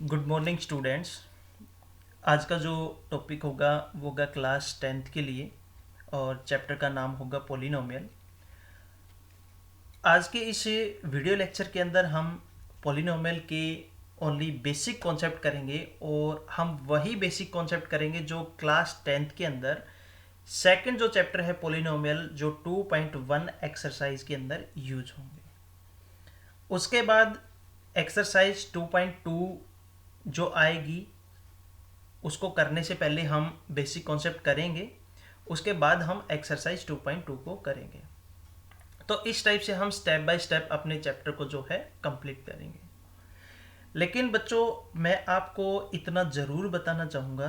Good morning students. आज का जो टॉपिक होगा वो होगा क्लास टेंथ के लिए और चैप्टर का नाम होगा पॉलिनोमियल। आज के इस वीडियो लेक्चर के अंदर हम पॉलिनोमियल के ओनली बेसिक कॉन्सेप्ट करेंगे और हम वही बेसिक कॉन्सेप्ट करेंगे जो क्लास टेंथ के अंदर सेकंड जो चैप्टर है पॉलिनोमियल जो 2.1 एक्सरसाइज के अंदर यूज होंगे। उसके बाद एक्सरसाइज 2.2 जो आएगी उसको करने से पहले हम बेसिक कॉन्सेप्ट करेंगे, उसके बाद हम एक्सरसाइज 2.2 को करेंगे। तो इस टाइप से हम स्टेप बाय स्टेप अपने चैप्टर को जो है कंप्लीट करेंगे। लेकिन बच्चों, मैं आपको इतना ज़रूर बताना चाहूँगा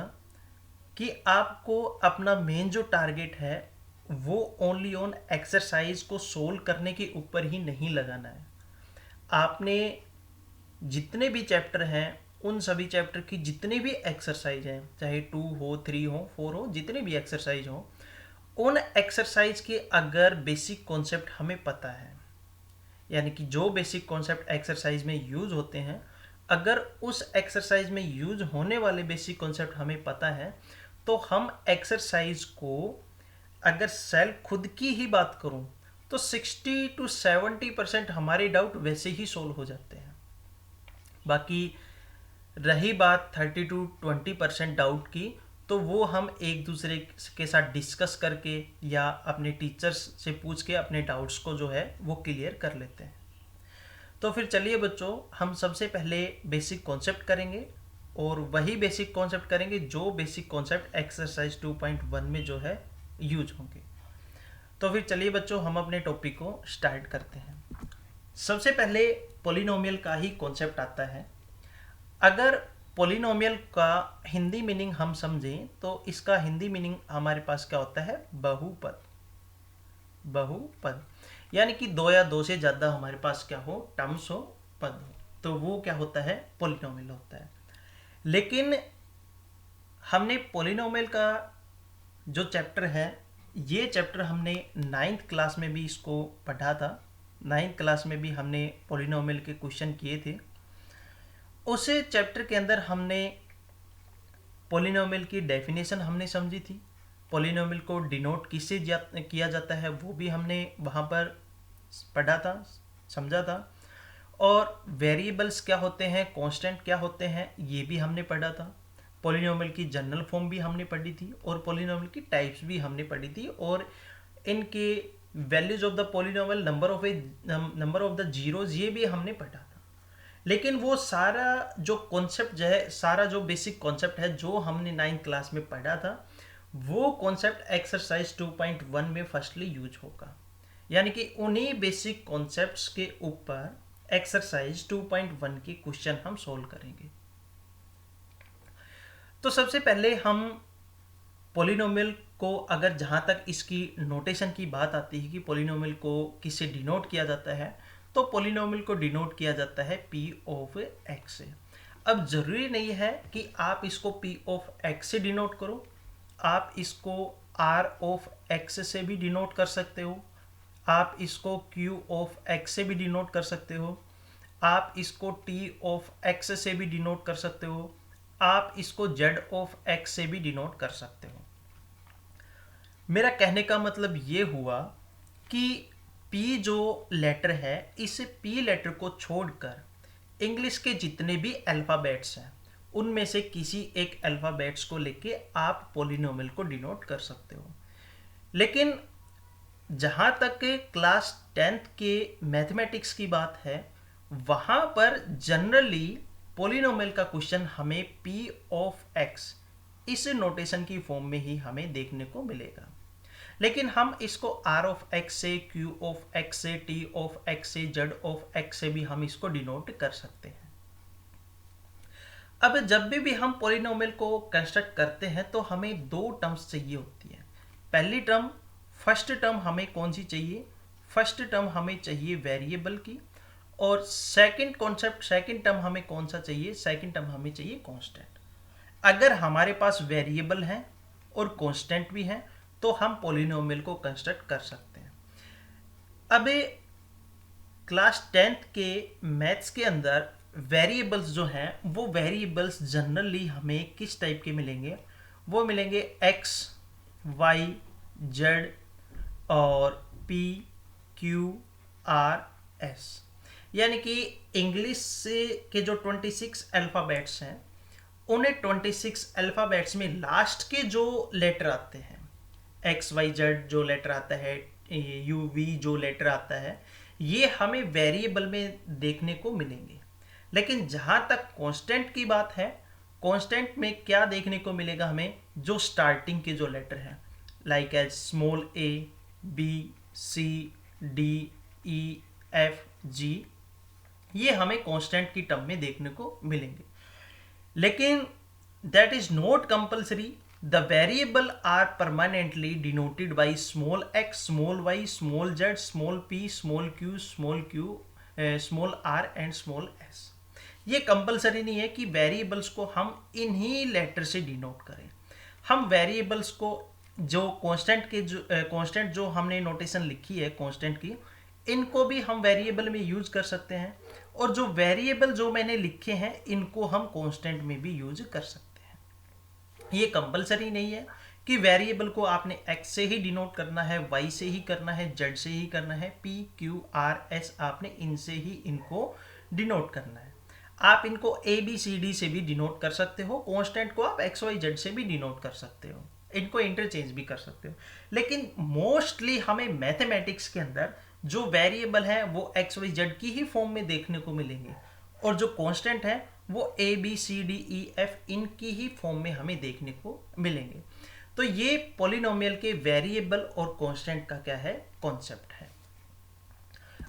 कि आपको अपना मेन जो टारगेट है वो ओनली ऑन एक्सरसाइज को सोल्व करने के ऊपर ही नहीं लगाना है। आपने जितने भी चैप्टर हैं उन सभी चैप्टर की जितने भी एक्सरसाइज हैं, चाहे 2 हो, 3 हो, 4 हो, जितने भी एक्सरसाइज हो, उन एक्सरसाइज के अगर बेसिक कॉन्सेप्ट हमें पता है, यानी कि जो बेसिक कॉन्सेप्ट एक्सरसाइज में यूज होते हैं, अगर उस एक्सरसाइज में यूज होने वाले बेसिक कॉन्सेप्ट हमें पता है तो हम एक्सरसाइज को, अगर सेल्फ खुद की ही बात करूं तो 60 to 70% हमारे डाउट वैसे ही सोल्व हो जाते हैं। बाकी रही बात 30 to 20% डाउट की, तो वो हम एक दूसरे के साथ डिस्कस करके या अपने टीचर्स से पूछ के अपने डाउट्स को जो है वो क्लियर कर लेते हैं। तो फिर चलिए बच्चों, हम सबसे पहले बेसिक कॉन्सेप्ट करेंगे और वही बेसिक कॉन्सेप्ट करेंगे जो बेसिक कॉन्सेप्ट एक्सरसाइज 2.1 में जो है यूज होंगे। तो फिर चलिए बच्चों, हम अपने टॉपिक को स्टार्ट करते हैं। सबसे पहले पॉलिनोमियल का ही कॉन्सेप्ट आता है। अगर पॉलिनोमियल का हिंदी मीनिंग हम समझें तो इसका हिंदी मीनिंग हमारे पास क्या होता है? बहुपद। बहुपद यानी कि दो या दो से ज़्यादा हमारे पास क्या हो, टर्म्स हो, पद हो, तो वो क्या होता है? पॉलिनोमियल होता है। लेकिन हमने पॉलिनोमियल का जो चैप्टर है, ये चैप्टर हमने 9th क्लास में भी इसको पढ़ा था। 9th क्लास में भी हमने पॉलिनोमियल के क्वेश्चन किए थे। उस चैप्टर के अंदर हमने पॉलिनोमियल की डेफिनेशन हमने समझी थी। पॉलिनोमियल को डिनोट किससे किया जाता है वो भी हमने वहाँ पर पढ़ा था, समझा था। और वेरिएबल्स क्या होते हैं, कांस्टेंट क्या होते हैं, ये भी हमने पढ़ा था। पॉलिनोमियल की जनरल फॉर्म भी हमने पढ़ी थी और पॉलिनोमियल की टाइप्स भी हमने पढ़ी थी, और इनके values of the polynomial, number of the zeros, ये भी हमने पढ़ा था। लेकिन वो सारा जो कॉन्सेप्ट है, सारा जो बेसिक कॉन्सेप्ट है जो हमने 9th क्लास में पढ़ा था, वो कॉन्सेप्ट एक्सरसाइज 2.1 में फर्स्टली यूज होगा। यानी कि उन्हीं बेसिक कॉन्सेप्ट्स के ऊपर एक्सरसाइज 2.1 के क्वेश्चन हम सोल्व करेंगे। तो सबसे पहले हम पॉलिनोमियल को, अगर जहाँ तक इसकी नोटेशन की बात आती है कि पॉलिनोमियल को किससे डिनोट किया जाता है, तो पॉलिनोमियल को डिनोट किया जाता है p ऑफ x से। अब ज़रूरी नहीं है कि आप इसको p ऑफ x से डिनोट करो, आप इसको r ऑफ x से भी डिनोट कर सकते हो, आप इसको q ऑफ x से भी डिनोट कर सकते हो, आप इसको t ऑफ x से भी डिनोट कर सकते हो, आप इसको z ऑफ x से भी डिनोट कर सकते हो। मेरा कहने का मतलब ये हुआ कि P जो लेटर है, इस P लेटर को छोड़कर इंग्लिश के जितने भी अल्फ़ाबेट्स हैं उनमें से किसी एक अल्फ़ाबेट्स को लेके आप पॉलिनोमियल को डिनोट कर सकते हो। लेकिन जहाँ तक क्लास 10th के मैथमेटिक्स की बात है, वहाँ पर जनरली पॉलिनोमियल का क्वेश्चन हमें p ऑफ x इस नोटेशन की फॉर्म में ही हमें देखने को मिलेगा। लेकिन हम इसको r ऑफ x से, q ऑफ x से, t ऑफ x से, z ऑफ x से भी हम इसको डिनोट कर सकते हैं। अब जब भी हम पॉलिनोमियल को कंस्ट्रक्ट करते हैं तो हमें दो टर्म्स चाहिए होती है। पहली टर्म, फर्स्ट टर्म हमें कौन सी चाहिए? फर्स्ट टर्म हमें चाहिए वेरिएबल की, और सेकंड कॉन्सेप्ट, सेकंड टर्म हमें कौन सा चाहिए? सेकंड टर्म हमें चाहिए कांस्टेंट। अगर हमारे पास वेरिएबल है और कांस्टेंट भी है तो हम पॉलिनोमियल को कंस्ट्रक्ट कर सकते हैं। अब क्लास 10th के मैथ्स के अंदर वेरिएबल्स जो हैं वो वेरिएबल्स जनरली हमें किस टाइप के मिलेंगे, वो मिलेंगे x, y, z और p, q, r, s। यानी कि इंग्लिश से के जो 26 अल्फ़ाबेट्स हैं उन्हें 26 अल्फ़ाबेट्स में लास्ट के जो लेटर आते हैं, एक्स वाई जेड जो लेटर आता है, यू वी जो लेटर आता है, ये हमें वेरिएबल में देखने को मिलेंगे। लेकिन जहाँ तक कांस्टेंट की बात है, कांस्टेंट में क्या देखने को मिलेगा हमें, जो स्टार्टिंग के जो लेटर हैं like as small a, b, c, d, e, f, g, ये हमें कांस्टेंट की टर्म में देखने को मिलेंगे। लेकिन that is not compulsory. The variable are permanently denoted by small x, small y, small z, small p, small q, small r and small s। ये compulsory नहीं है कि वेरिएबल्स को हम इन्हीं लेटर से डिनोट करें। हम वेरिएबल्स को जो कांस्टेंट जो हमने नोटेशन लिखी है कांस्टेंट की, इनको भी हम वेरिएबल में यूज कर सकते हैं, और जो वेरिएबल जो मैंने लिखे हैं इनको हम कांस्टेंट में भी यूज कर सकते हैं। ये कंपलसरी नहीं है कि वेरिएबल को आपने x से ही डिनोट करना है, y से ही करना है, z से ही करना है, p, q, r, s आपने इनसे ही इनको डिनोट करना है। आप इनको a, b, c, d से भी डिनोट कर सकते हो, कांस्टेंट को आप x, y, z से भी डिनोट कर सकते हो, इनको इंटरचेंज भी कर सकते हो। लेकिन मोस्टली हमें मैथमेटिक्स के अंदर जो वेरिएबल है वो एक्स वाई जेड की ही फॉर्म में देखने को मिलेंगे, और जो कांस्टेंट है वो A B C D E F इनकी ही फॉर्म में हमें देखने को मिलेंगे। तो ये पॉलिनोमियल के वेरिएबल और कांस्टेंट का क्या है, कॉन्सेप्ट है।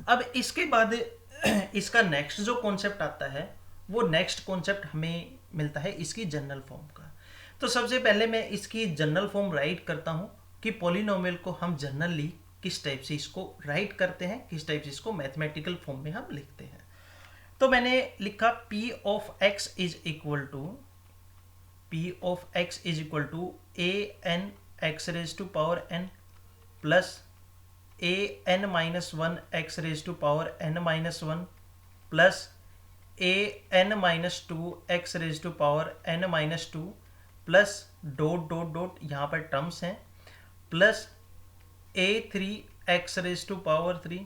अब इसके बाद इसका नेक्स्ट जो कॉन्सेप्ट आता है, वो नेक्स्ट कॉन्सेप्ट हमें मिलता है इसकी जनरल फॉर्म का। तो सबसे पहले मैं इसकी जनरल फॉर्म राइट करता हूँ कि पॉलिनोमियल को हम जनरली किस टाइप से इसको राइट करते हैं, किस टाइप से इसको मैथमेटिकल फॉर्म में हम लिखते हैं। तो मैंने लिखा p of x is equal to a n x raise to power n plus a n minus 1 x raise to power n minus 1 plus a n minus 2 x raise to power n minus 2 plus dot dot dot यहाँ पर terms हैं, plus a3 x raise to power 3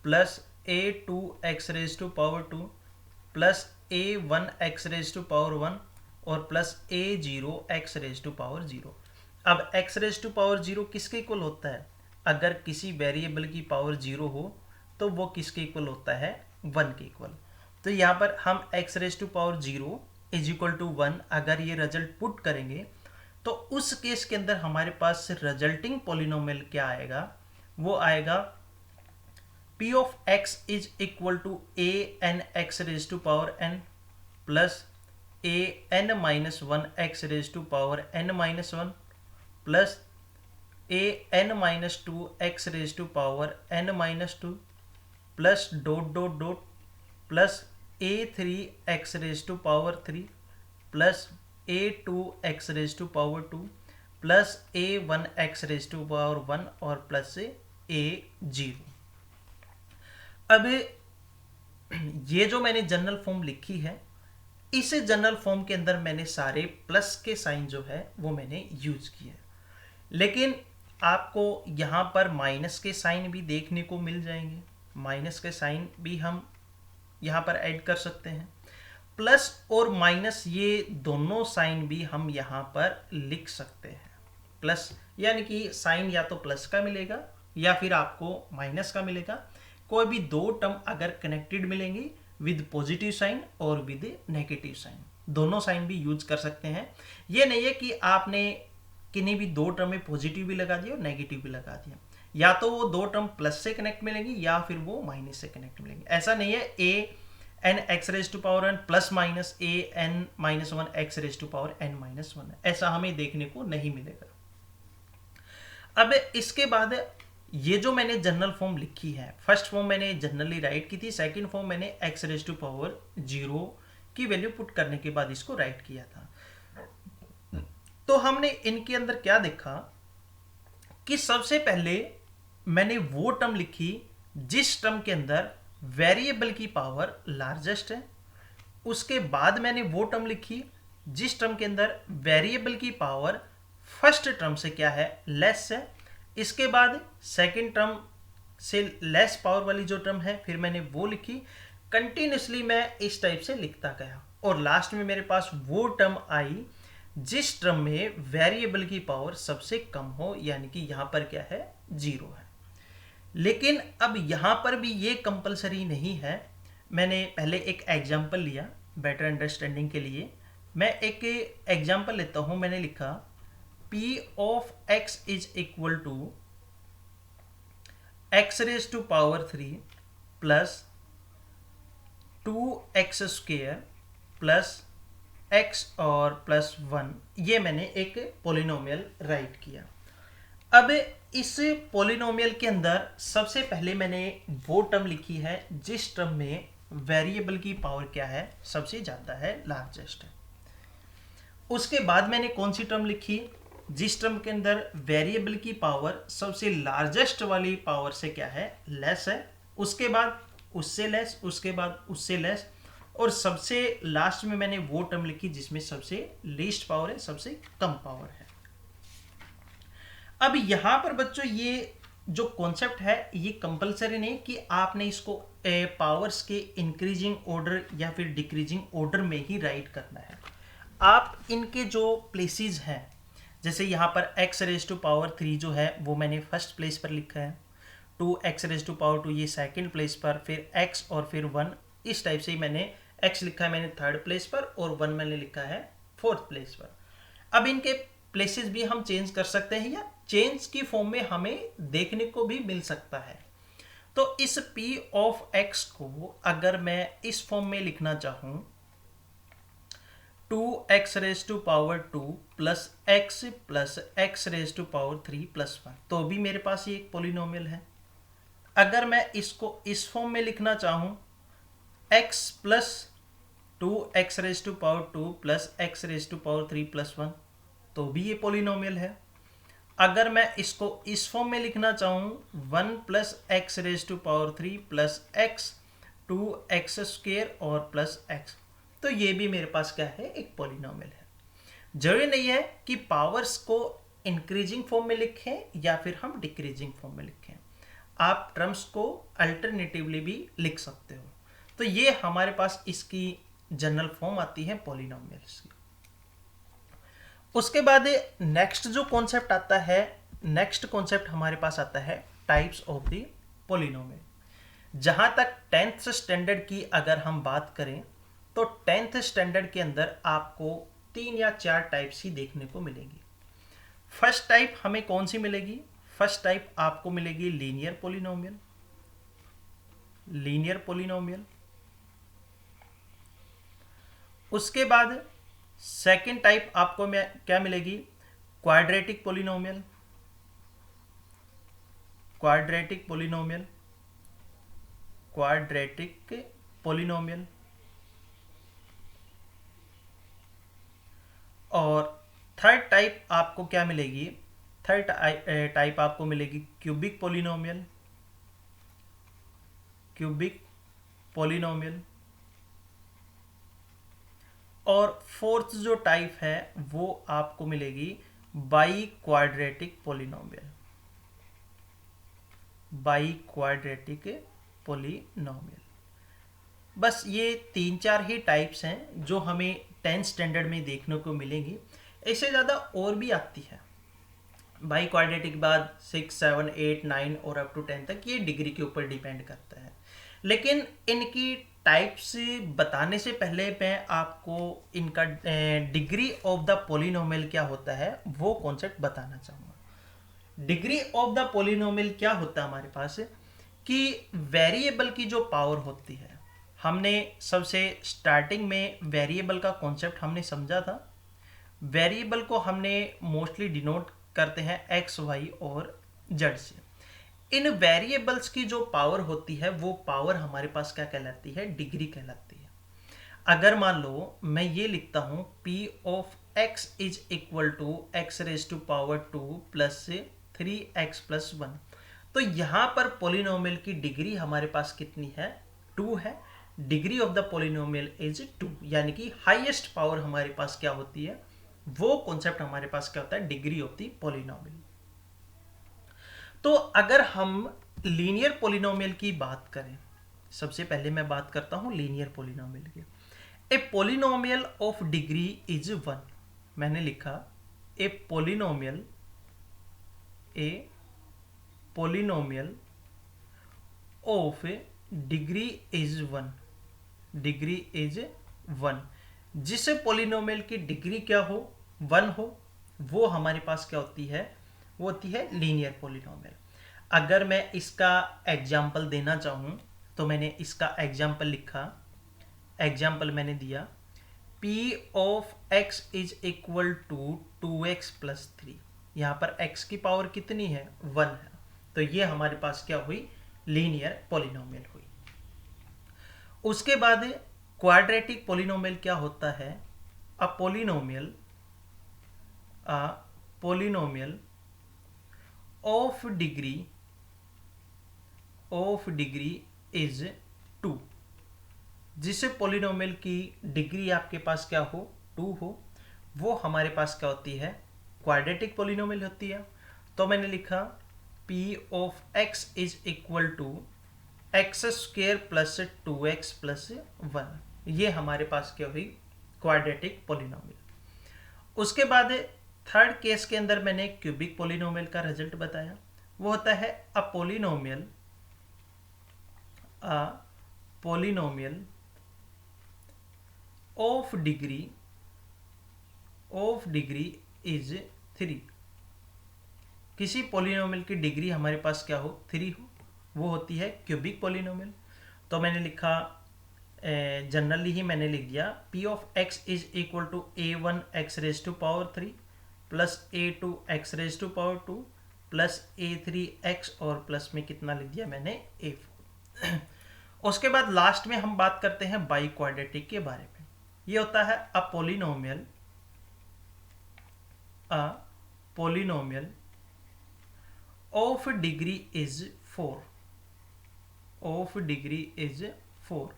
plus a2 x raise to power 2 plus a1 x raise to power 1 और plus a0 x raise to power 0। अब x raise to power 0 किसके equal होता है, अगर किसी वेरिएबल की power 0 हो तो वो किसके इक्वल होता है, 1 के इक्वल। तो यहाँ पर हम x raise to power 0 is equal to 1 अगर ये रिजल्ट पुट करेंगे तो उस केस के अंदर हमारे पास रिजल्टिंग पॉलिनोमियल क्या आएगा, वो आएगा p of x is equal to a n x raise to power n plus a n minus 1 x raise to power n minus 1 plus a n minus 2 x raise to power n minus 2 plus dot dot dot plus a3 x raise to power 3 plus a2 x raise to power 2 plus a1 x raise to power 1 और plus a0। अब ये जो मैंने general form लिखी है, इस general form के अंदर मैंने सारे प्लस के साइन जो है वो मैंने यूज किए, लेकिन आपको यहाँ पर माइनस के साइन भी देखने को मिल जाएंगे। माइनस के साइन भी हम यहाँ पर ऐड कर सकते हैं, प्लस और माइनस ये दोनों साइन भी हम यहाँ पर लिख सकते हैं। प्लस यानी कि साइन या तो प्लस का मिलेगा या फिर आपको माइनस का मिलेगा। कोई भी दो टर्म अगर कनेक्टेड मिलेंगी विद पॉजिटिव साइन और विद नेगेटिव साइन, दोनों साइन भी यूज कर सकते हैं। ये नहीं है कि आपने किन्हीं भी दो टर्म में पॉजिटिव भी लगा दिया और नेगेटिव भी लगा दिया, या तो वो दो टर्म प्लस से कनेक्ट मिलेंगी या फिर वो माइनस से कनेक्ट मिलेंगी। ऐसा नहीं है a n x raise to power n plus minus a n minus 1 x raise to power n minus 1, ऐसा हमें देखने को नहीं मिलेगा। अब इसके बाद ये जो मैंने जनरल फॉर्म लिखी है, फर्स्ट फॉर्म मैंने जनरली राइट की थी, सेकंड फॉर्म मैंने x रेज टू पावर 0 की वैल्यू पुट करने के बाद इसको राइट किया था। तो हमने इनके अंदर क्या देखा कि सबसे पहले मैंने वो टर्म लिखी जिस टर्म के अंदर वेरिएबल की पावर लार्जेस्ट है, उसके बाद मैंने वो टर्म लिखी जिस टर्म के अंदर वेरिएबल की पावर फर्स्ट टर्म से क्या है, लेस है। इसके बाद सेकंड टर्म से लेस पावर वाली जो टर्म है फिर मैंने वो लिखी। कंटिन्यूसली मैं इस टाइप से लिखता गया और लास्ट में मेरे पास वो टर्म आई जिस टर्म में वेरिएबल की पावर सबसे कम हो, यानी कि यहाँ पर क्या है, 0 है। लेकिन अब यहाँ पर भी ये कंपलसरी नहीं है। मैंने पहले एक एग्जाम्पल लिया बेटर अंडरस्टैंडिंग के लिए। मैं एक एग्जाम्पल लेता हूँ। मैंने लिखा p of x is equal to x raise to power 3 plus 2x square plus x और प्लस 1। ये मैंने एक पोलिनोमियल राइट किया। अब इस पोलिनोमियल के अंदर सबसे पहले मैंने वो टर्म लिखी है जिस टर्म में वेरिएबल की पावर क्या है, सबसे ज़्यादा है, लार्जेस्ट है। उसके बाद मैंने कौन सी टर्म लिखी, जिस टर्म के अंदर वेरिएबल की पावर सबसे लार्जेस्ट वाली पावर से क्या है, लेस है। उसके बाद उससे लेस, उसके बाद उससे लेस, और सबसे लास्ट में मैंने वो टर्म लिखी जिसमें सबसे लीस्ट पावर है, सबसे कम पावर है। अब यहां पर बच्चों ये जो कॉन्सेप्ट है ये कंपलसरी नहीं कि आपने इसको पावर्स के इंक्रीजिंग ऑर्डर या फिर डिक्रीजिंग ऑर्डर में ही राइट करना है। आप इनके जो प्लेसेस हैं, जैसे यहाँ पर x रेज टू पावर 3 जो है वो मैंने फर्स्ट प्लेस पर लिखा है, 2x रेज टू पावर 2 ये सेकंड प्लेस पर, फिर x और फिर 1, इस टाइप से ही मैंने x लिखा है मैंने थर्ड प्लेस पर और 1 मैंने लिखा है फोर्थ प्लेस पर। अब इनके प्लेसेस भी हम चेंज कर सकते हैं या चेंज की फॉर्म में हमें देखने को भी मिल सकता है। तो इस p ऑफ x को अगर मैं इस फॉर्म में लिखना चाहूं 2x raise to power 2 plus x raise to power 3 plus 1, तो भी मेरे पास ये एक पोलिनोमियल है। अगर मैं इसको इस फॉर्म में लिखना चाहूं x plus 2x raise to power 2 plus x raise to power 3 plus 1, तो भी ये पोलिनोमियल है। अगर मैं इसको इस फॉर्म में लिखना चाहूँ 1 plus x raise to power 3 plus x 2x square और प्लस x, तो ये भी मेरे पास क्या है, एक पोलिनोमियल है। जरूरी नहीं है कि पावर्स को इंक्रीजिंग फॉर्म में लिखें या फिर हम डिक्रीजिंग फॉर्म में लिखें, आप टर्म्स को अल्टरनेटिवली भी लिख सकते हो। तो ये हमारे पास इसकी जनरल फॉर्म आती है पोलिनोमियल्स की। उसके बाद नेक्स्ट जो कॉन्सेप्ट आता है, नेक्स्ट कॉन्सेप्ट हमारे पास आता है टाइप्स ऑफ द पोलिनोमियल। जहां तक 10th स्टैंडर्ड की अगर हम बात करें तो 10th स्टैंडर्ड के अंदर आपको 3 या 4 टाइप्स ही देखने को मिलेंगी। फर्स्ट टाइप हमें कौन सी मिलेगी, फर्स्ट टाइप आपको मिलेगी लीनियर पोलिनोमियल, लीनियर पोलिनोमियल। उसके बाद सेकेंड टाइप आपको क्या मिलेगी, quadratic polynomial, quadratic polynomial, quadratic polynomial. और थर्ड टाइप आपको क्या मिलेगी, थर्ड टाइप आपको मिलेगी क्यूबिक पोलिनोमियल, क्यूबिक पोलिनोमियल। और फोर्थ जो टाइप है वो आपको मिलेगी by quadratic polynomial, by quadratic polynomial. बस ये 3-4 ही टाइप्स हैं जो हमें 10th स्टैंडर्ड में देखने को मिलेंगी। इससे ज़्यादा और भी आती है बाई क्वाड्रेटिक के बाद 6, 7, 8, 9 और अप टू 10 तक, ये डिग्री के ऊपर डिपेंड करता है। लेकिन इनकी टाइप्स बताने से पहले मैं आपको इनका डिग्री ऑफ द पोलिनोमियल क्या होता है वो कॉन्सेप्ट बताना चाहूँगा। डिग्री ऑफ द पोलिनोमियल क्या होता है हमारे पास, कि वेरिएबल की जो पावर होती है, हमने सबसे स्टार्टिंग में वेरिएबल का कॉन्सेप्ट हमने समझा था। वेरिएबल को हमने मोस्टली डिनोट करते हैं x, y और z से। इन वेरिएबल्स की जो पावर होती है वो पावर हमारे पास क्या कहलाती है, डिग्री कहलाती है। अगर मान लो मैं ये लिखता हूँ p of x is equal to x raise to power 2 plus 3x plus 1, तो यहाँ पर पोलिनोमियल की डिग्री हमारे पास कितनी है, 2 है। Degree of the polynomial is 2, यानी कि हाईएस्ट पावर हमारे पास क्या होती है, वो कॉन्सेप्ट हमारे पास क्या होता है, डिग्री ऑफ द पॉलिनोमियल। तो अगर हम लीनियर पॉलिनोमियल की बात करें, सबसे पहले मैं बात करता हूं लीनियर पॉलिनोमियल की। A polynomial of degree is 1, मैंने लिखा a polynomial of degree is 1, degree is 1, जिस पॉलिनोमियल की डिग्री क्या हो, 1 हो, वो हमारे पास क्या होती है, वो होती है लीनियर पॉलिनोमियल। अगर मैं इसका एग्जाम्पल देना चाहूँ तो मैंने इसका एग्जाम्पल लिखा, एग्जाम्पल मैंने दिया p of x is equal to 2x plus 3। यहाँ पर x की पावर कितनी है, 1 है, तो ये हमारे पास क्या हुई, लीनियर पॉलिनोमियल हुई। उसके बाद क्वाड्रेटिक पॉलिनोमियल क्या होता है, a polynomial of degree is 2, जिसे पॉलिनोमियल की डिग्री आपके पास क्या हो, 2 हो, वो हमारे पास क्या होती है, क्वाड्रेटिक पॉलिनोमियल होती है। तो मैंने लिखा p of x is equal to x square plus 2x plus 1, ये हमारे पास क्या हुई, क्वाड्रेटिक पॉलिनोमियल। उसके बाद थर्ड केस के अंदर मैंने क्यूबिक पॉलिनोमियल का रिजल्ट बताया, वो होता है a polynomial of degree is 3, किसी पॉलिनोमियल की डिग्री हमारे पास क्या हो, 3 हो, वो होती है क्यूबिक पॉलिनोमियल। तो मैंने लिखा, जनरली ही मैंने लिख दिया p of x is equal to a1 x raise to power 3 plus a2 x raise to power 2 plus a3 x और प्लस में कितना लिख दिया मैंने, a4। उसके बाद लास्ट में हम बात करते हैं बाई क्वाड्रेटिक के बारे में। ये होता है a polynomial of degree is 4,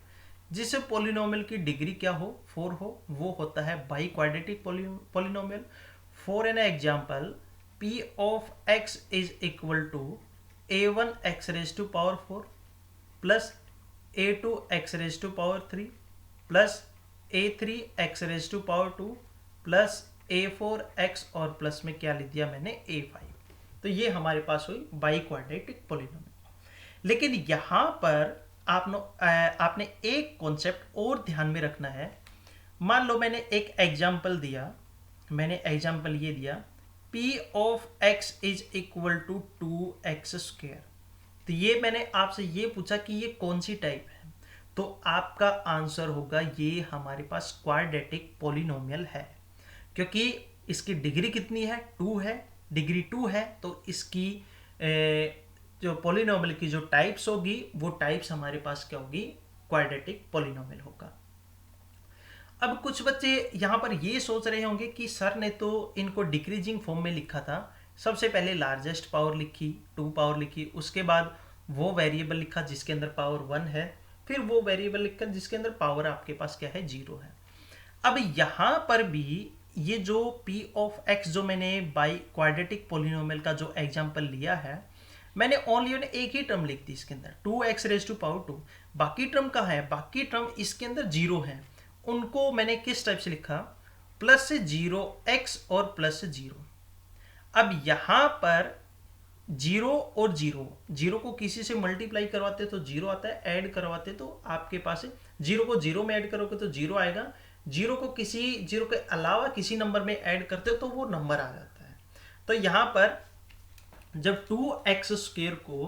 जिस पॉलिनोमियल की डिग्री क्या हो, 4 हो, वो होता है biquadratic polynomial. For an example p of x is equal to a1 x raise to power 4 plus a2 x raise to power 3 plus a3 x raise to power 2 plus a4 x और plus में क्या लिख दिया मैंने, a5। तो ये हमारे पास हुई बाई क्वाड्रेटिक पॉलिनोमियल। लेकिन यहाँ पर आपने एक कॉन्सेप्ट और ध्यान में रखना है। मान लो मैंने एक एग्जाम्पल दिया, मैंने एग्जाम्पल ये दिया p of x is equal to 2x square. तो ये मैंने आपसे ये पूछा कि ये कौन सी टाइप है, तो आपका आंसर होगा ये हमारे पास क्वाड्रेटिक पॉलिनोमियल है, क्योंकि इसकी डिग्री कितनी है, 2 है, डिग्री 2 है, तो इसकी जो पॉलिनोमियल की जो टाइप्स होगी वो टाइप्स हमारे पास क्या होगी, क्वाड्रेटिक पॉलिनोमियल होगा। अब कुछ बच्चे यहाँ पर ये सोच रहे होंगे कि सर ने तो इनको डिक्रीजिंग फॉर्म में लिखा था, सबसे पहले लार्जेस्ट पावर लिखी, 2 पावर लिखी, उसके बाद वो वेरिएबल लिखा जिसके अंदर पावर 1 है, फिर वो वेरिएबल लिखा जिसके अंदर पावर आपके पास क्या है, 0 है। अब यहाँ पर भी ये जो p ऑफ x जो मैंने बाई क्वाड्रेटिक पॉलिनोमियल का जो एग्जांपल लिया है, मैंने ओनली एक ही टर्म लिख दी इसके अंदर, 2x रेज टू पावर 2। बाकी टर्म कहाँ है, बाकी टर्म इसके अंदर 0 है, उनको मैंने किस टाइप से लिखा, प्लस 0x और प्लस 0। अब यहाँ पर 0 और 0 को किसी से मल्टीप्लाई करवाते तो 0 आता है, ऐड करवाते तो आपके पास 0 को 0 में ऐड करोगे तो 0 आएगा, 0 को किसी 0 के अलावा किसी नंबर में ऐड करते हो तो वो नंबर आ जाता है। तो यहाँ पर जब 2x स्क्वायर को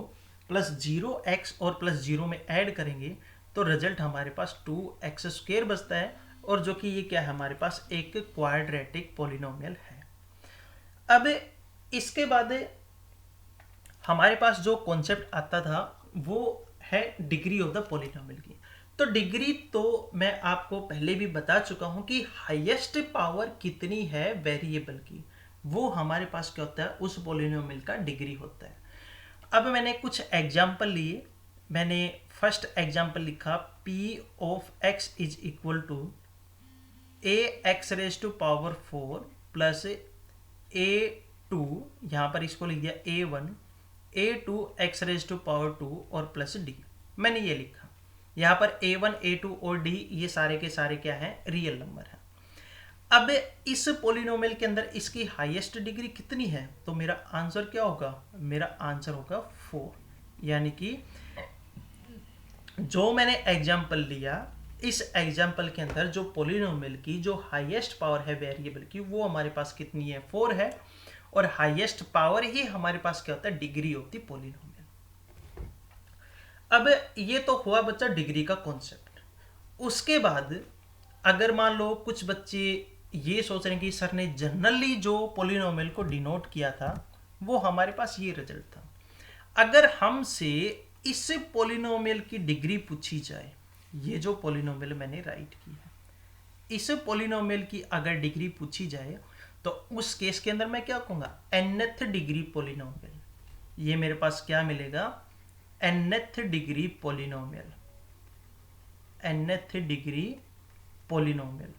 प्लस 0x और प्लस 0 में ऐड करेंगे तो रिजल्ट हमारे पास 2x स्क्वायर बचता है, और जो कि ये क्या है, हमारे पास एक क्वाड्रेटिक पॉलिनोमियल है। अब इसके बाद हमारे पास जो कॉन्सेप्ट आता था वो है डिग्री ऑफ द पॉलिनोमियल की। तो डिग्री तो मैं आपको पहले भी बता चुका हूं कि हाईएस्ट पावर कितनी है वेरिएबल की, वो हमारे पास क्या होता है, उस पॉलिनोमियल का डिग्री होता है। अब मैंने कुछ एग्जाम्पल लिए, मैंने फर्स्ट एग्जाम्पल लिखा p of x is equal to a x raise to power 4 plus A2, यहाँ पर इसको लिख दिया A1, A2 x raise to power 2 और प्लस D। मैंने ये लिखा, यहाँ पर A1, A2 और D ये सारे के सारे क्या हैं, रियल नंबर है। अब इस पोलिनोमियल के अंदर इसकी हाईएस्ट डिग्री कितनी है, तो मेरा आंसर क्या होगा, मेरा आंसर होगा 4। यानी कि जो मैंने एग्जाम्पल लिया, इस एग्जाम्पल के अंदर जो पोलिनोमियल की जो हाईएस्ट पावर है वेरिएबल की, वो हमारे पास कितनी है, 4 है। और हाईएस्ट पावर ही हमारे पास क्या होता है, डिग्री ऑफ द पोलिनोमियल। अब ये तो हुआ बच्चा डिग्री का कॉन्सेप्ट। उसके बाद अगर मान लो कुछ बच्चे ये सोच रहे हैं कि सर ने जनरली जो पोलिनोमियल को डिनोट किया था वो हमारे पास ये रिजल्ट था। अगर हमसे इस पोलिनोमियल की डिग्री पूछी जाए, ये जो पोलिनोमियल मैंने राइट की है, इस पोलिनोमियल की अगर डिग्री पूछी जाए तो उस केस के अंदर मैं क्या कहूँगा, nth डिग्री पोलिनोमियल। ये मेरे पास क्या मिलेगा, nth degree polynomial, nth degree polynomial,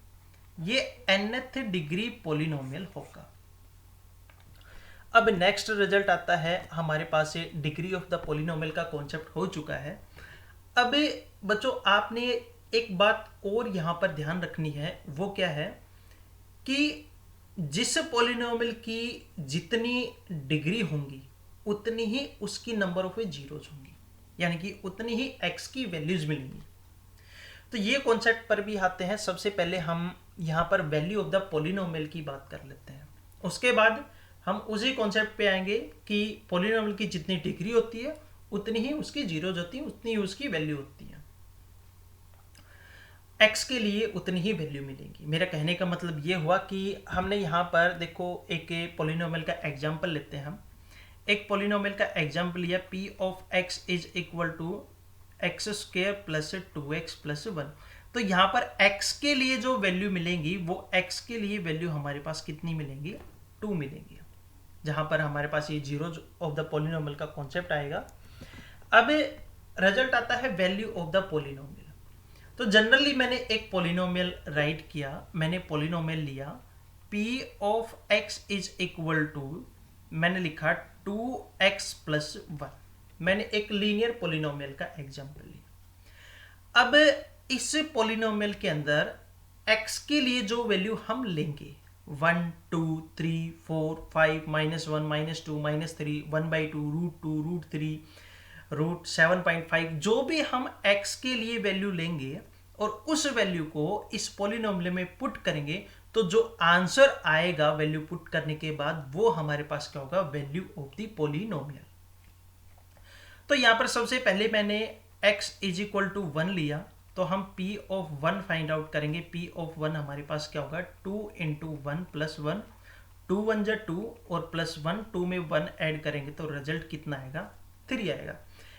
ये nth डिग्री पोलिनोमियल होगा। अब नेक्स्ट रिजल्ट आता है हमारे पास, ये डिग्री ऑफ द पोलिनोमियल का कॉन्सेप्ट हो चुका है। अब बच्चों आपने एक बात और यहाँ पर ध्यान रखनी है, वो क्या है कि जिस पोलिनोमियल की जितनी डिग्री होंगी उतनी ही उसकी नंबर ऑफ जीरोज होंगी, यानी कि उतनी ही x की वैल्यूज मिलेंगी। तो ये कॉन्सेप्ट पर भी आते हैं। सबसे पहले हम यहाँ पर वैल्यू ऑफ द पोलिनोमियल की बात कर लेते हैं, उसके बाद हम उसी कॉन्सेप्ट पे आएंगे कि पोलिनोमियल की जितनी डिग्री होती है उतनी ही उसकी जीरोज होती है, उतनी ही उसकी वैल्यू होती है, x के लिए उतनी ही वैल्यू मिलेगी। मेरा कहने का मतलब ये हुआ कि हमने यहाँ पर देखो एक पोलिनोमियल का एग्जाम्पल लेते हैं। हम एक पोलिनोमियल का एग्जाम्पल लिया, p of x is equal to x square plus 2x plus 1। तो यहाँ पर x के लिए जो वैल्यू मिलेंगी वो x के लिए वैल्यू हमारे पास कितनी मिलेंगी, 2 मिलेंगी, जहाँ पर हमारे पास ये जीरोज ऑफ द पोलिनोमियल का कॉन्सेप्ट आएगा। अब रिजल्ट आता है वैल्यू ऑफ द पोलिनोमियल। तो जनरली मैंने एक पोलिनोमियल राइट किया, मैंने पोलिनोमियल लिया p of x is equal to, मैंने लिखा 2x प्लस 1। मैंने एक लीनियर पोलिनोमियल का एग्जांपल लिया। अब इस पोलिनोमियल के अंदर x के लिए जो वैल्यू हम लेंगे 1 2 3 4 5 -1 -2 -3 1/2 √2 √3 √7.5, जो भी हम x के लिए वैल्यू लेंगे और उस वैल्यू को इस पोलिनोमियल में पुट करेंगे, तो जो आंसर आएगा वैल्यू पुट करने के बाद वो हमारे पास क्या होगा, वैल्यू ऑफ द पोलिनोमियल। तो यहां पर सबसे पहले मैंने x इज इक्वल टू 1 लिया, तो हम p ऑफ 1 फाइंड आउट करेंगे। p ऑफ 1 हमारे पास क्या होगा, 2 × 1 + 1, 2 1 जा 2 और +1, 2 में 1 ऐड करेंगे तो रिजल्ट कितना आएगा, 3 आएगा।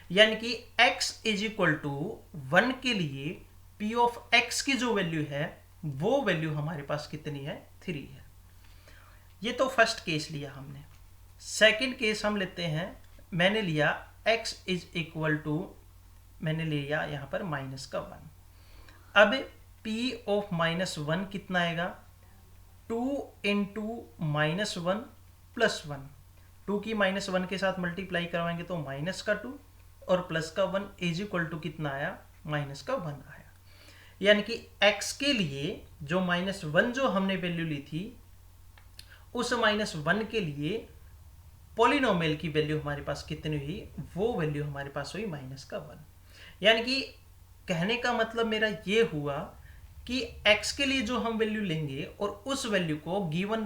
यानी कि x इज इक्वल टू 1 के लिए p ऑफ x की जो वैल्यू है वो वैल्यू हमारे पास कितनी है, 3 है। ये तो फर्स्ट केस लिया हमने। सेकंड केस हम लेते हैं, मैंने लिया x इज इक्वल टू, मैंने लिया यहाँ पर -1। अब p ऑफ -1 कितना आएगा, 2 × -1 + 1, 2 की -1 के साथ मल्टीप्लाई करवाएंगे तो -2 और +1 इज इक्वल टू कितना आया, -1 आया। यानी कि x के लिए जो -1 जो हमने वैल्यू ली थी, उस -1 के लिए पोलिनोमियल की वैल्यू हमारे पास कितनी हुई, वो वैल्यू हमारे पास हुई -1। यानी कि कहने का मतलब मेरा ये हुआ कि x के लिए जो हम वैल्यू लेंगे और उस वैल्यू को गिवन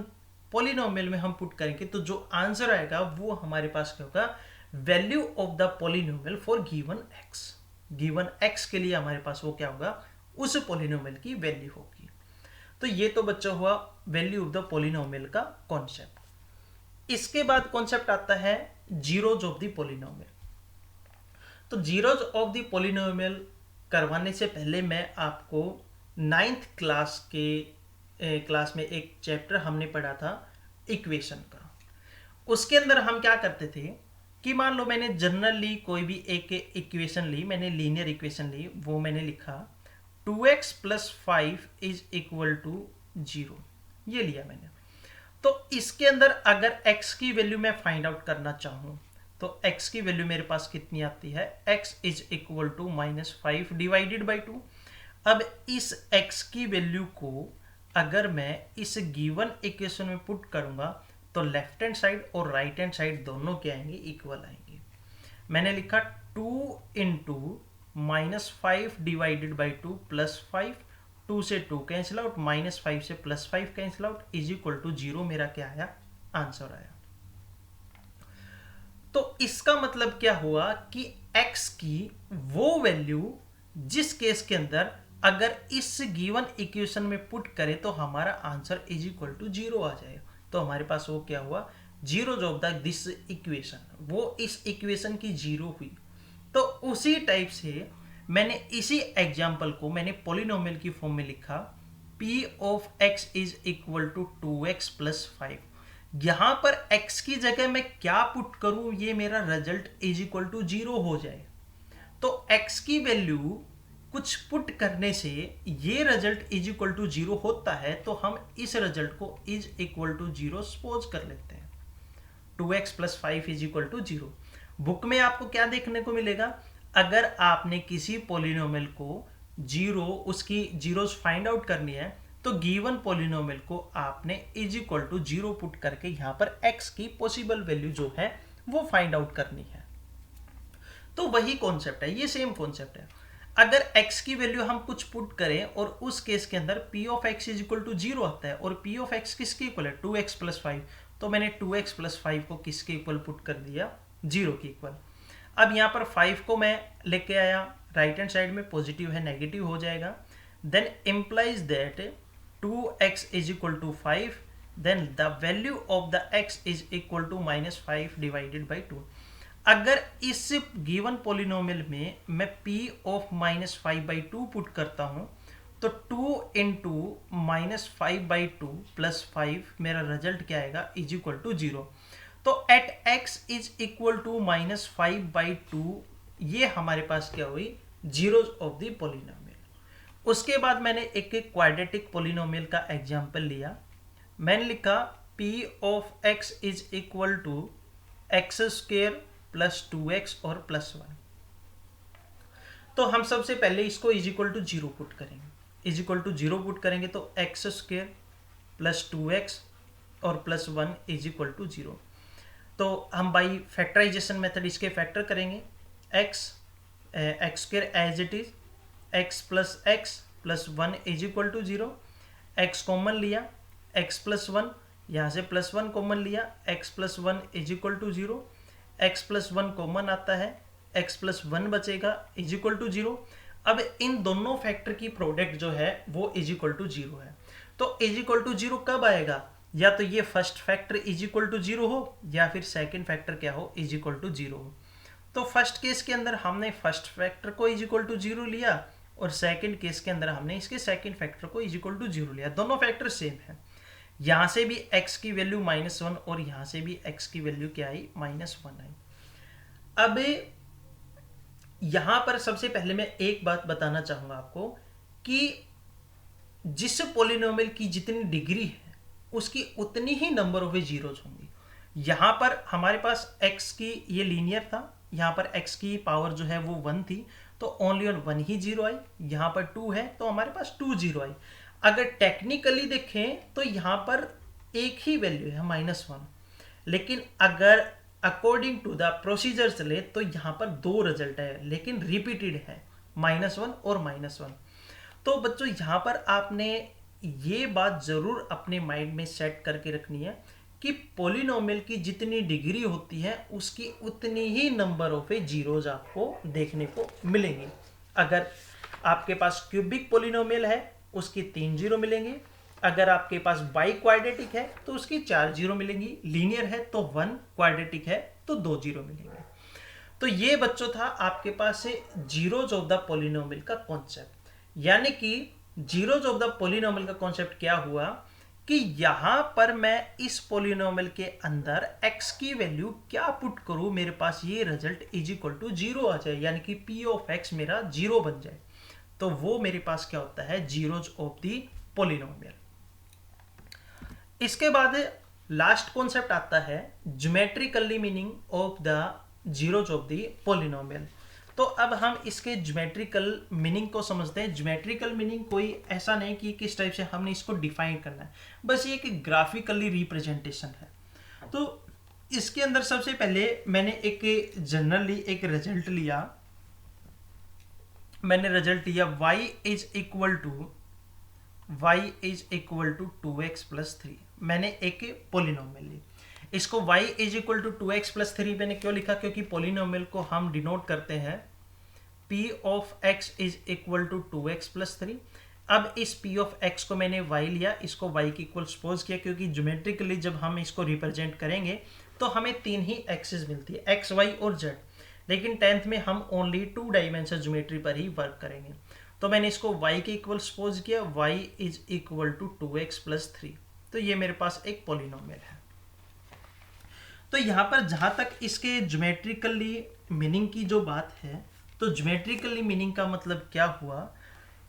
पोलिनोमियल में हम पुट करेंगे, तो जो आंसर आएगा वो हमारे पास क्या होगा, value of the polynomial for given x। Given x के लिए हमारे पास वो क्या होगा, उस पोलिनोमियल की वैल्यू होगी। तो ये तो बच्चों हुआ वैल्यू ऑफ द पोलिनोमियल का कॉन्सेप्ट। इसके बाद कॉन्सेप्ट आता है जीरोज ऑफ द पोलिनोमियल। तो जीरोज ऑफ द पोलिनोमियल करवाने से पहले मैं आपको 9th क्लास में एक चैप्टर हमने पढ़ा था इक्वेशन का। उसके अंदर हम क्या करते थे कि मान लो मैंने जनरली कोई भी एक इक्वेशन ली, मैंने लीनियर इक्वेशन ली, वो मैंने लिखा 2x plus 5 is equal to 0, ये लिया मैंने। तो इसके अंदर अगर x की वैल्यू मैं फाइंड आउट करना चाहूं तो x की वैल्यू मेरे पास कितनी आती है, x is equal to -5 divided by 2। अब इस x की वैल्यू को अगर मैं इस गिवन इक्वेशन में पुट करूंगा तो लेफ्ट हैंड साइड और राइट हैंड साइड दोनों क्या आएंगे, इक्वल आएंगे। मैंने लिखा 2 इंटू -5 डिवाइडेड बाई 2 प्लस 5, 2 से 2 कैंसिल आउट, -5 से +5 cancel out, is equal to 0 मेरा क्या आया, आंसर आया। तो इसका मतलब क्या हुआ कि x की वो वैल्यू जिस केस के अंदर अगर इस गिवन इक्वेशन में पुट करें तो हमारा आंसर इज इक्वल टू 0 आ जाएगा। तो हमारे पास वो क्या हुआ, zero of the this equation, वो इस इक्वेशन की 0 हुई। तो उसी टाइप से मैंने इसी एग्जाम्पल को मैंने पॉलिनोमियल की फॉर्म में लिखा, p of x is equal to 2x plus 5। यहां पर x की जगह मैं क्या पुट करूं, ये मेरा रिजल्ट इज इक्वल टू 0 हो जाए। तो x की वैल्यू कुछ पुट करने से ये रिजल्ट इज इक्वल टू 0 होता है, तो हम इस रिजल्ट को इज इक्वल टू 0 सपोज कर लेते हैं। 2x plus 5 is equal to 0। Book में आपको क्या देखने को मिलेगा, अगर आपने किसी पॉलिनोमियल को 0 उसकी जीरोस फाइंड आउट करनी है तो गिवन पॉलिनोमियल को आपने इज इक्वल टू 0 पुट करके यहाँ पर x की पॉसिबल वैल्यू जो है वो फाइंड आउट करनी है। तो वही कॉन्सेप्ट है, ये सेम कॉन्सेप्ट है। अगर x की वैल्यू हम कुछ पुट करें और उस केस के अंदर p of x is equal to 0 आता है और p ऑफ x किसके इक्वल है, 2x प्लस 5, तो मैंने 2x प्लस 5 को किसके इक्वल पुट कर दिया, 0 के इक्वल। अब यहाँ पर 5 को मैं लेके आया राइट हैंड साइड में, पॉजिटिव है नेगेटिव हो जाएगा, then implies that 2x is equal to 5, then the value of the x is equal to -5 divided by 2। अगर इस गिवन पॉलिनोमियल में मैं p ऑफ -5/2 पुट करता हूं तो 2 इंटू -5/2 प्लस 5 मेरा रिजल्ट क्या आएगा, इज इक्वल टू 0। तो at x is equal to -5/2 ये हमारे पास क्या हुई, जीरोज ऑफ द पॉलिनोमियल। उसके बाद मैंने एक क्वाड्रेटिक पॉलिनोमियल का एग्जांपल लिया, मैंने लिखा p of x is equal to x square plus 2x और प्लस 1। तो हम सबसे पहले इसको इज इक्वल टू 0 पुट करेंगे, इज इक्वल टू 0 पुट करेंगे तो एक्स स्क्वायर प्लस 2x और प्लस 1 इज इक्वल टू 0। तो हम बाई फैक्टराइजेशन मेथड इसके फैक्टर करेंगे, x square as it is, x plus 1 is equal to 0, x common लिया, x plus 1, यहाँ से प्लस 1 कॉमन लिया, x plus 1 is equal to 0, x plus 1 common आता है, x प्लस 1 बचेगा इज इक्वल टू 0। अब इन दोनों फैक्टर की प्रोडक्ट जो है वो इज इक्वल टू 0 है। तो इज इक्वल टू 0 कब आएगा, या तो ये first factor is equal to 0 हो या फिर सेकंड फैक्टर क्या हो, इज इक्वल टू 0 हो। तो फर्स्ट केस के अंदर हमने फर्स्ट फैक्टर को इज इक्वल टू 0 लिया और सेकंड केस के अंदर हमने इसके सेकंड फैक्टर को इज इक्वल टू 0 लिया, दोनों फैक्टर सेम है। यहाँ से भी x की वैल्यू -1 और यहाँ से भी x की वैल्यू क्या आई, -1 आई। अब यहां पर सबसे पहले मैं एक बात बताना चाहूंगा आपको कि जिस पॉलिनोमियल की जितनी डिग्री है उसकी उतनी ही नंबर ऑफ जीरोज होंगी। यहां पर हमारे पास x की ये लीनियर था, यहां पर x की पावर जो है वो 1 थी तो ओनली ऑन 1 ही 0 आई, यहां पर 2 है तो हमारे पास 2 0 आई। अगर टेक्निकली देखें तो यहां पर एक ही वैल्यू है -1, लेकिन अगर अकॉर्डिंग टू द प्रोसीजर चले तो यहाँ पर 2 रिजल्ट है लेकिन रिपीटेड है, -1 और -1। तो बच्चों यहाँ पर आपने ये बात जरूर अपने माइंड में सेट करके रखनी है कि पॉलिनोमियल की जितनी डिग्री होती है उसकी उतनी ही नंबर ऑफ जीरोज आपको देखने को मिलेंगे। अगर आपके पास क्यूबिक पॉलिनोमियल है उसकी 3 जीरो मिलेंगे, अगर आपके पास बाई क्वाड्रेटिक है तो उसकी 4 जीरो मिलेंगी, लीनियर है तो 1, क्वाड्रेटिक है तो 2 जीरो मिलेंगे। तो ये बच्चों था आपके पास से जीरोज ऑफ द पॉलिनोमियल का कॉन्सेप्ट। यानी कि जीरोज ऑफ द पॉलिनोमियल का कॉन्सेप्ट क्या हुआ कि यहाँ पर मैं इस पोलिनोमियल के अंदर x की वैल्यू क्या पुट करूँ, मेरे पास ये रिजल्ट इज इक्वल टू 0 आ जाए, यानी कि p ऑफ x मेरा 0 बन जाए। तो वो मेरे पास क्या होता है, जीरोज ऑफ द पोलिनोमियल। इसके बाद लास्ट कॉन्सेप्ट आता है geometrically meaning of the zeros of the polynomial. तो अब हम इसके ज्योमेट्रिकल मीनिंग को समझते हैं। ज्योमेट्रिकल मीनिंग कोई ऐसा नहीं कि किस टाइप से हमने इसको डिफाइन करना है, बस ये एक ग्राफिकली रिप्रेजेंटेशन है। तो इसके अंदर सबसे पहले मैंने एक जनरली एक रिजल्ट लिया, मैंने रिजल्ट लिया y is equal to 2x plus 3। मैंने एक पोलिनोमियल ली, इसको y is equal to 2x plus 3 मैंने क्यों लिखा, क्योंकि पोलिनोमियल को हम डिनोट करते हैं p of x is equal to 2x plus 3। अब इस p ऑफ x को मैंने y लिया, इसको y के इक्वल सपोज किया, क्योंकि ज्योमेट्रिकली जब हम इसको रिप्रेजेंट करेंगे तो हमें 3 ही एक्सिस मिलती है, x, y और z। लेकिन 10th में हम ओनली 2 डायमेंशन ज्योमेट्री पर ही वर्क करेंगे। तो मैंने इसको y के इक्वल सपोज किया, y is equal to 2x plus 3। तो ये मेरे पास एक पोलिनोमियल है। तो यहाँ पर जहाँ तक इसके ज्योमेट्रिकली मीनिंग की जो बात है, तो ज्योमेट्रिकली मीनिंग का मतलब क्या हुआ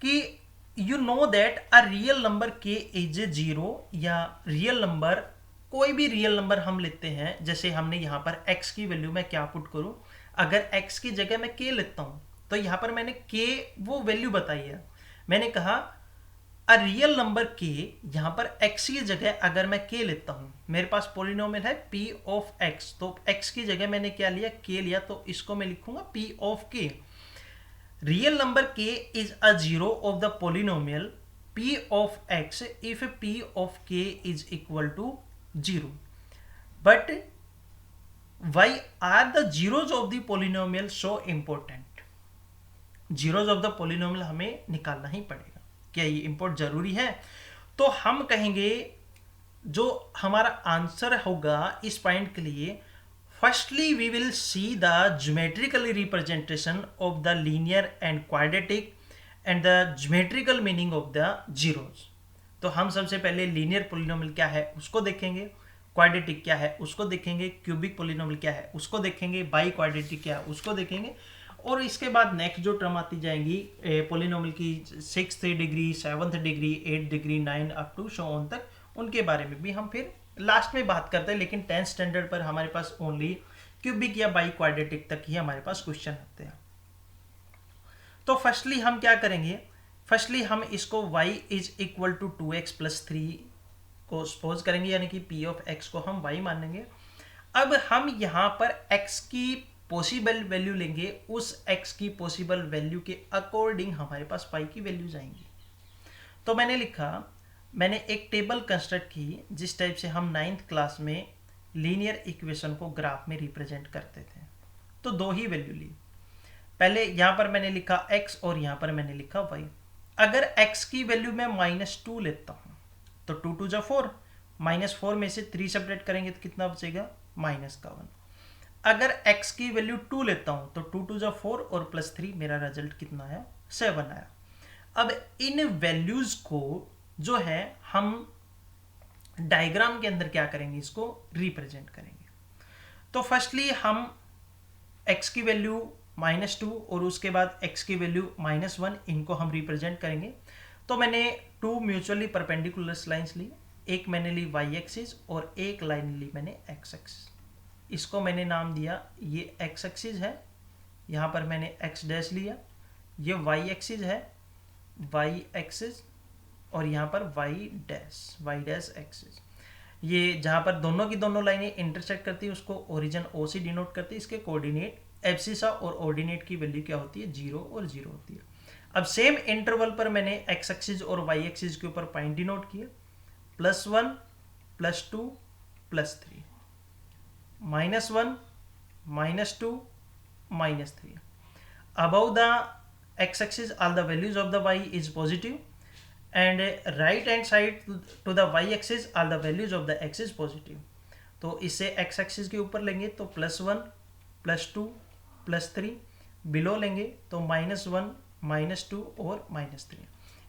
कि you know that a real number के इज 0, या रियल नंबर कोई भी रियल नंबर हम लेते हैं, जैसे हमने यहाँ पर x की वैल्यू में क्या पुट करूँ, अगर x की जगह मैं k लेता हूँ, तो यहाँ पर मैंने k वो वैल्यू बताई है। मैंने कहा अ रियल नंबर k, यहाँ पर x की जगह अगर मैं k लेता हूँ, मेरे पास पोलिनोमियल है p ऑफ x, तो x की जगह मैंने क्या लिया, k लिया, तो इसको मैं लिखूंगा p of k। Real number k is a zero of the polynomial p of x if p of k is equal to 0। But why are the zeros of the polynomial so important? zeros of the polynomial हमें निकालना ही पड़ेगा, क्या ये import जरूरी है? तो हम कहेंगे जो हमारा आंसर होगा इस पॉइंट के लिए, firstly we will see the geometrical representation of the linear and quadratic and the geometrical meaning of the zeros. तो हम सबसे पहले लीनियर पोलिनोमियल क्या है उसको देखेंगे, क्वाड्रेटिक क्या है उसको देखेंगे, क्यूबिक पोलिनोमियल क्या है उसको देखेंगे, बाई क्वाड्रेटिक क्या है उसको देखेंगे, और इसके बाद नेक्स्ट जो टर्म आती जाएंगी पोलिनोमियल की 6th degree, 7th degree, 8th degree, 9 up to so on तक, उनके बारे में भी हम फिर लास्ट में बात करते हैं। लेकिन 10th स्टैंडर्ड पर हमारे पास ओनली क्यूबिक या बाई क्वाड्रेटिक तक ही हमारे पास क्वेश्चन आते हैं। तो फर्स्टली हम क्या करेंगे, फर्स्टली हम इसको y is equal to 2x plus 3 को सपोज करेंगे, यानी कि p ऑफ x को हम y मानेंगे। अब हम यहाँ पर x की पॉसिबल वैल्यू लेंगे, उस x की पॉसिबल वैल्यू के अकॉर्डिंग हमारे पास y की वैल्यूज आएंगी। तो मैंने लिखा, मैंने एक टेबल कंस्ट्रक्ट की जिस टाइप से हम 9th क्लास में लीनियर इक्वेशन को ग्राफ में रिप्रेजेंट करते थे। तो 2 ही वैल्यू ली, पहले यहाँ पर मैंने लिखा x और यहाँ पर मैंने लिखा y। अगर x की वैल्यू मैं -2 लेता हूँ तो 2 2 जा 4, -4 में से 3 सेपरेट करेंगे तो कितना बचेगा, -1। अगर x की वैल्यू 2 लेता हूँ तो 2 2 जा 4 और +3, मेरा रिजल्ट कितना आया, 7 आया। अब इन वैल्यूज को जो है हम डायग्राम के अंदर क्या करेंगे, इसको रिप्रेजेंट करेंगे। तो फर्स्टली हम x की वैल्यू -2 और उसके बाद x की वैल्यू -1, इनको हम रिप्रेजेंट करेंगे। तो मैंने 2 म्यूचुअली परपेंडिकुलर लाइंस ली, एक मैंने ली y एक्सिस और एक लाइन ली मैंने x एक्सिस। इसको मैंने नाम दिया, ये x एक्सिस है, यहाँ पर मैंने x डैश लिया, ये y एक्सिस है, y एक्सिस, और यहाँ पर y डैश एक्सिस। ये जहाँ पर दोनों की दोनों लाइनें इंटरसेक्ट करती है उसको ओरिजिन O से डिनोट करती है। इसके कोऑर्डिनेट एब्सिसा और ऑर्डिनेट की वैल्यू क्या होती है, 0 और 0 होती है। अब सेम इंटरवल पर मैंने x एक्सिस और y एक्सिस के ऊपर पॉइंट डिनोट किए, +1, +2, +3, -1, -2, -3। Above the x axis all the values of the y is positive, and right hand side to the y axis all the values of the x is positive। तो इससे x axis के ऊपर लेंगे तो +1, +2, +3, below लेंगे तो -1, -2 और -3।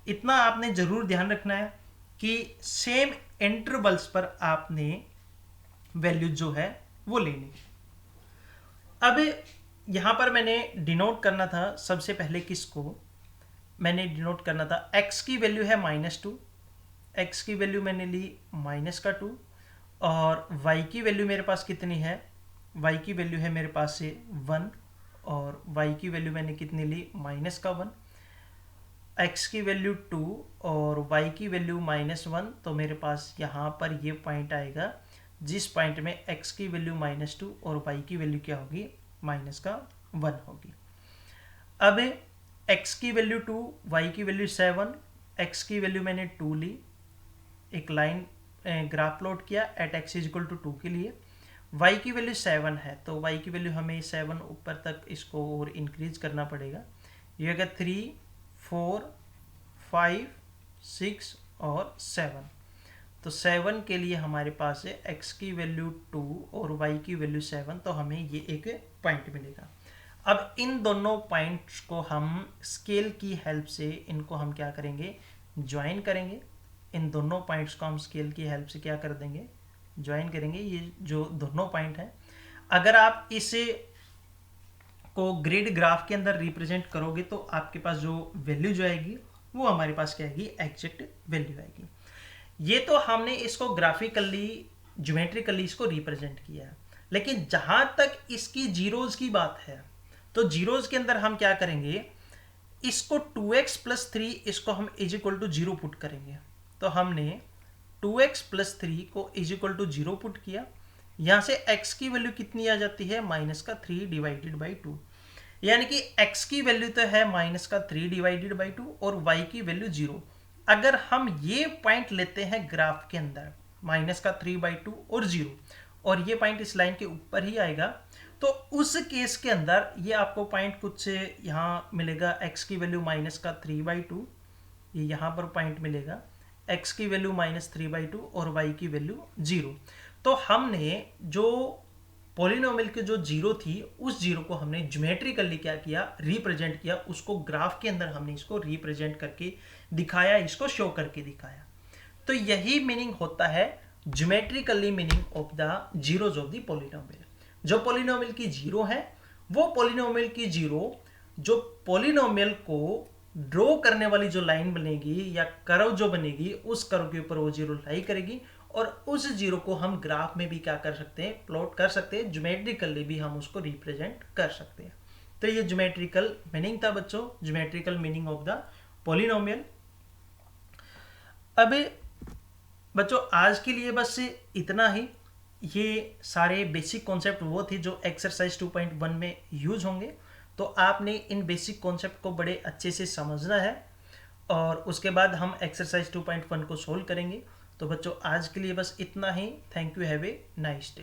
इतना आपने जरूर ध्यान रखना है कि सेम इंटरवल्स पर आपने वैल्यू जो है वो लेनी। अब यहाँ पर मैंने डिनोट करना था सबसे पहले किसको, मैंने डिनोट करना था x की वैल्यू है -2, x की वैल्यू मैंने ली -2 और y की वैल्यू मेरे पास कितनी है, y की वैल्यू है मेरे पास से 1 और y की वैल्यू मैंने कितनी ली -1, x की वैल्यू 2 और y की वैल्यू -1, तो मेरे पास यहाँ पर ये पॉइंट आएगा जिस पॉइंट में x की वैल्यू -2 और y की वैल्यू क्या होगी, -1 होगी। अब x की वैल्यू 2, y की वैल्यू 7, x की वैल्यू मैंने 2 ली, एक लाइन ग्राफ प्लॉट किया एट x = 2 के लिए, y की वैल्यू 7 है तो y की वैल्यू हमें 7 ऊपर तक इसको और इंक्रीज करना पड़ेगा, ये होगा 3, 4, 5, 6 और 7, तो 7 के लिए हमारे पास है x की वैल्यू 2 और y की वैल्यू 7, तो हमें ये एक पॉइंट मिलेगा। अब इन दोनों पॉइंट्स को हम स्केल की हेल्प से इनको हम क्या करेंगे, ज्वाइन करेंगे। इन दोनों पॉइंट्स को हम स्केल की हेल्प से क्या कर देंगे, ज्वाइन करेंगे। ये जो दोनों पॉइंट हैं, अगर आप इसे को ग्रिड ग्राफ के अंदर रिप्रेजेंट करोगे तो आपके पास जो वैल्यू जो आएगी वो हमारे पास क्या आएगी, एग्जैक्ट वैल्यू आएगी। ये तो हमने इसको ग्राफिकली ज्योमेट्रिकली इसको रिप्रेजेंट किया है, लेकिन जहां तक इसकी जीरोज की बात है तो जीरोज के अंदर हम क्या करेंगे, इसको 2x + 3 इसको हम = 0 पुट करेंगे। तो हमने 2x + 3 को = 0 पुट किया, यहां से x की वैल्यू कितनी आ जाती है, -3 / 2, यानी कि x की वैल्यू तो है -3 / 2 और y की वैल्यू 0। अगर हम ये पॉइंट लेते हैं ग्राफ के अंदर -3/2 और 0, और ये पॉइंट इस लाइन के ऊपर ही आएगा, तो उस केस के अंदर ये आपको पॉइंट कुछ यहाँ मिलेगा, x की वैल्यू -3/2, ये यहाँ पर पॉइंट मिलेगा, x की वैल्यू -3/2 और y की वैल्यू 0। तो हमने जो पॉलिनोमियल की जो जीरो थी उस जीरो को हमने ज्योमेट्रिकली क्या किया, रिप्रेजेंट किया, उसको ग्राफ के अंदर हमने इसको रिप्रेजेंट करके दिखाया, इसको शो करके दिखाया। तो यही मीनिंग होता है geometrically meaning of the zeros of the polynomial. जो पॉलिनोमियल की जीरो है वो पॉलिनोमियल की जीरो जो पॉलिनोमियल को ड्रॉ करने वाली जो लाइन बनेगी या कर्व जो बनेगी उस कर्व के ऊपर वो जीरो लाई करेगी, और उस जीरो को हम ग्राफ में भी क्या कर सकते हैं, प्लॉट कर सकते हैं, ज्योमेट्रिकली भी हम उसको रिप्रेजेंट कर सकते हैं। तो ये ज्योमेट्रिकल मीनिंग था बच्चों, geometrical meaning of the polynomial. अब बच्चों आज के लिए बस इतना ही। ये सारे बेसिक कॉन्सेप्ट वो थे जो एक्सरसाइज 2.1 में यूज होंगे, तो आपने इन बेसिक कॉन्सेप्ट को बड़े अच्छे से समझना है और उसके बाद हम एक्सरसाइज 2.1 को सोल्व करेंगे। तो बच्चों आज के लिए बस इतना ही। Thank you, have a nice day.